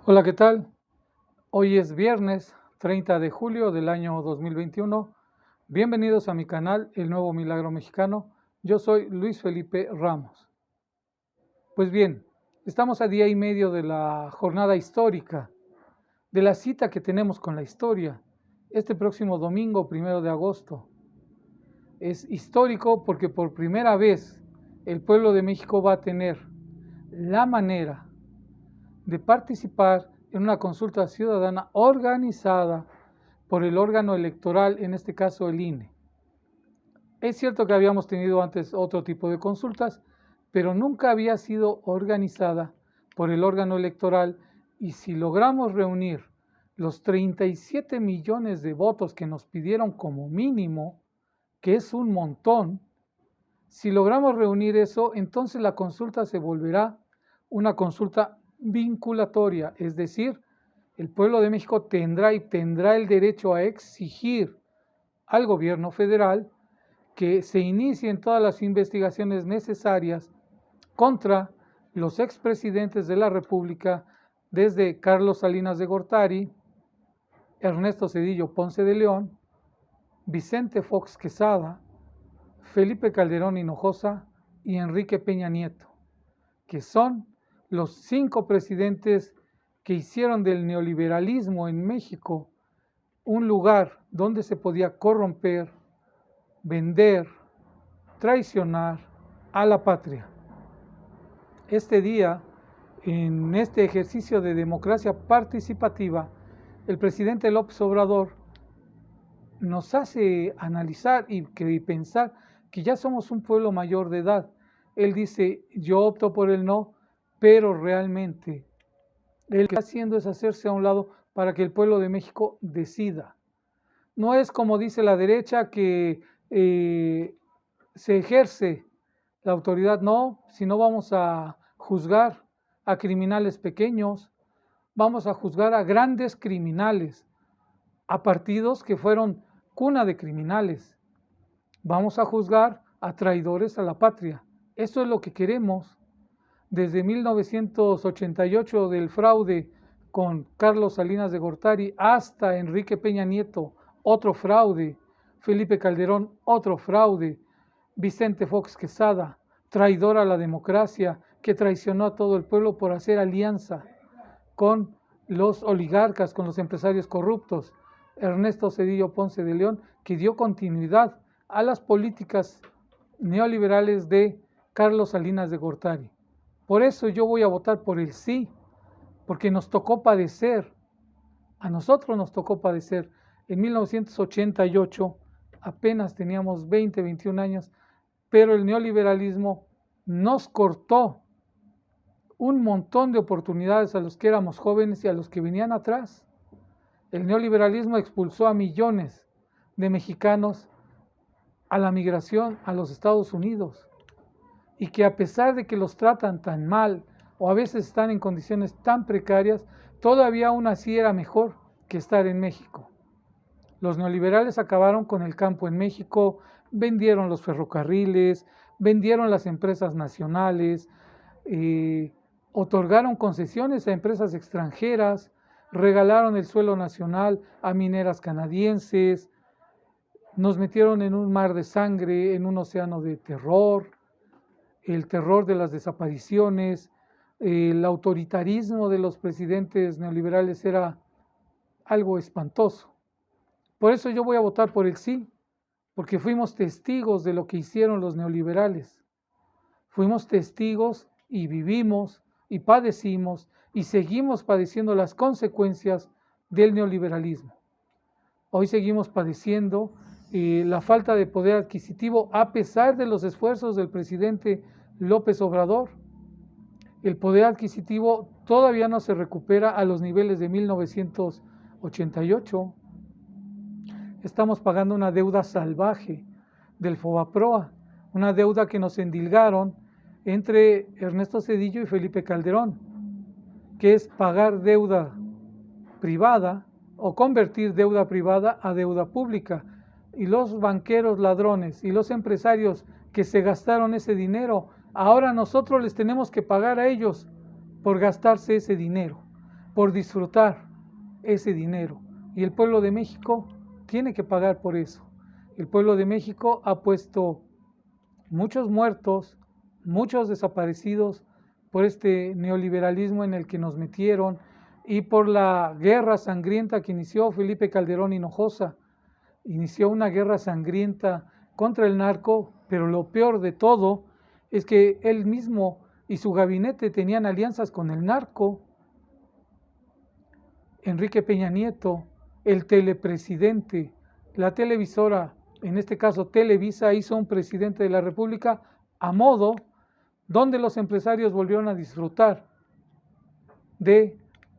Hola, ¿qué tal? Hoy es viernes 30 de julio del año 2021. Bienvenidos a mi canal El Nuevo Milagro Mexicano. Yo soy Luis Felipe Ramos. Pues bien, estamos a día y medio de la jornada histórica, de la cita que tenemos con la historia, este próximo domingo 1 de agosto. Es histórico porque por primera vez el pueblo de México va a tener la manera de participar en una consulta ciudadana organizada por el órgano electoral, en este caso el INE. Es cierto que habíamos tenido antes otro tipo de consultas, pero nunca había sido organizada por el órgano electoral, y si logramos reunir los 37 millones de votos que nos pidieron como mínimo, que es un montón, si logramos reunir eso, entonces la consulta se volverá una consulta vinculatoria, es decir, el pueblo de México tendrá el derecho a exigir al gobierno federal que se inicien todas las investigaciones necesarias contra los expresidentes de la República, desde Carlos Salinas de Gortari, Ernesto Zedillo Ponce de León, Vicente Fox Quesada, Felipe Calderón Hinojosa y Enrique Peña Nieto, que son los 5 presidentes que hicieron del neoliberalismo en México un lugar donde se podía corromper, vender, traicionar a la patria. Este día, en este ejercicio de democracia participativa, el presidente López Obrador nos hace analizar y pensar que ya somos un pueblo mayor de edad. Él dice, yo opto por el no, pero realmente él lo que está haciendo es hacerse a un lado para que el pueblo de México decida. No es como dice la derecha que se ejerce la autoridad, no, si no vamos a juzgar a criminales pequeños, vamos a juzgar a grandes criminales, a partidos que fueron cuna de criminales. Vamos a juzgar a traidores a la patria. Eso es lo que queremos. Desde 1988 del fraude con Carlos Salinas de Gortari hasta Enrique Peña Nieto, otro fraude, Felipe Calderón, otro fraude, Vicente Fox Quesada, traidor a la democracia, que traicionó a todo el pueblo por hacer alianza con los oligarcas, con los empresarios corruptos, Ernesto Zedillo Ponce de León, que dio continuidad a las políticas neoliberales de Carlos Salinas de Gortari. Por eso yo voy a votar por el sí, porque nos tocó padecer, a nosotros nos tocó padecer. En 1988 apenas teníamos 20, 21 años, pero el neoliberalismo nos cortó un montón de oportunidades a los que éramos jóvenes y a los que venían atrás. El neoliberalismo expulsó a millones de mexicanos a la migración a los Estados Unidos, y que a pesar de que los tratan tan mal o a veces están en condiciones tan precarias, todavía aún así era mejor que estar en México. Los neoliberales acabaron con el campo en México, vendieron los ferrocarriles, vendieron las empresas nacionales, otorgaron concesiones a empresas extranjeras, regalaron el suelo nacional a mineras canadienses, nos metieron en un mar de sangre, en un océano de terror, el terror de las desapariciones, el autoritarismo de los presidentes neoliberales era algo espantoso. Por eso yo voy a votar por el sí, porque fuimos testigos de lo que hicieron los neoliberales. Fuimos testigos y vivimos y padecimos y seguimos padeciendo las consecuencias del neoliberalismo. Hoy seguimos padeciendo la falta de poder adquisitivo a pesar de los esfuerzos del presidente López Obrador. El poder adquisitivo todavía no se recupera a los niveles de 1988. Estamos pagando una deuda salvaje del Fobaproa, una deuda que nos endilgaron entre Ernesto Zedillo y Felipe Calderón, que es pagar deuda privada o convertir deuda privada a deuda pública. Y los banqueros ladrones y los empresarios que se gastaron ese dinero, ahora nosotros les tenemos que pagar a ellos por gastarse ese dinero. por disfrutar ese dinero. Y el pueblo de México tiene que pagar por eso. El pueblo de México ha puesto muchos muertos, muchos desaparecidos por este neoliberalismo en el que nos metieron y por la guerra sangrienta que inició Felipe Calderón Hinojosa. Inició una guerra sangrienta contra el narco, pero lo peor de todo es que él mismo y su gabinete tenían alianzas con el narco. Enrique Peña Nieto, el telepresidente, la televisora, en este caso Televisa, hizo un presidente de la República a modo donde los empresarios volvieron a disfrutar de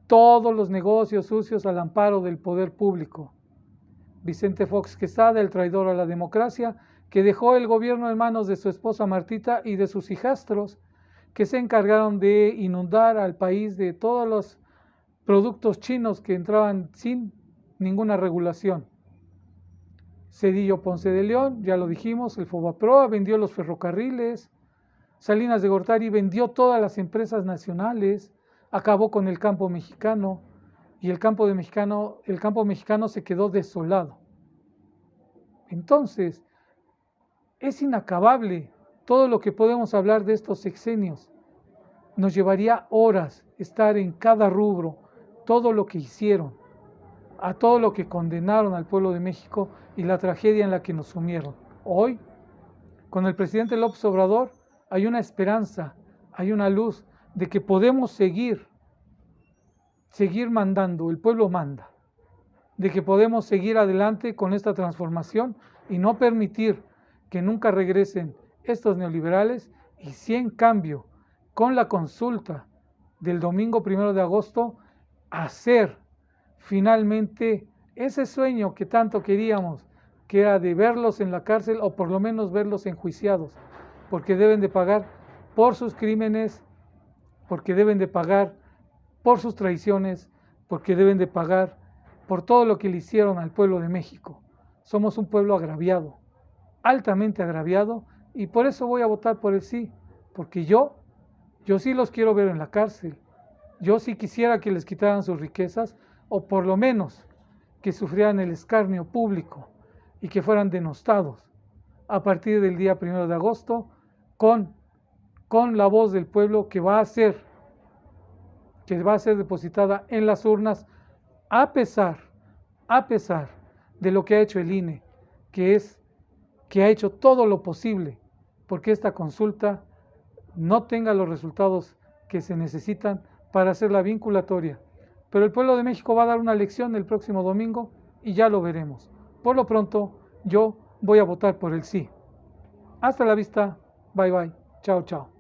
todos los negocios sucios al amparo del poder público. Vicente Fox Quesada, el traidor a la democracia, que dejó el gobierno en manos de su esposa Martita y de sus hijastros, que se encargaron de inundar al país de todos los productos chinos que entraban sin ninguna regulación. Cedillo Ponce de León, ya lo dijimos, el Fobaproa vendió los ferrocarriles, Salinas de Gortari vendió todas las empresas nacionales, acabó con el campo mexicano y el campo mexicano se quedó desolado. Entonces, es inacabable todo lo que podemos hablar de estos sexenios. Nos llevaría horas estar en cada rubro, todo lo que hicieron, a todo lo que condenaron al pueblo de México y la tragedia en la que nos sumieron. Hoy, con el presidente López Obrador, hay una esperanza, hay una luz de que podemos seguir mandando, el pueblo manda, de que podemos seguir adelante con esta transformación y no permitir que nunca regresen estos neoliberales y si en cambio, con la consulta del domingo 1 de agosto, hacer finalmente ese sueño que tanto queríamos, que era de verlos en la cárcel o por lo menos verlos enjuiciados, porque deben de pagar por sus crímenes, porque deben de pagar por sus traiciones, porque deben de pagar por todo lo que le hicieron al pueblo de México. Somos un pueblo agraviado, altamente agraviado, y por eso voy a votar por el sí, porque yo sí los quiero ver en la cárcel, yo sí quisiera que les quitaran sus riquezas, o por lo menos que sufrieran el escarnio público y que fueran denostados a partir del día 1 de agosto con la voz del pueblo que va a ser depositada en las urnas a pesar de lo que ha hecho el INE, que ha hecho todo lo posible porque esta consulta no tenga los resultados que se necesitan para hacerla vinculatoria. Pero el pueblo de México va a dar una lección el próximo domingo y ya lo veremos. Por lo pronto, yo voy a votar por el sí. Hasta la vista. Bye bye. Chao, chao.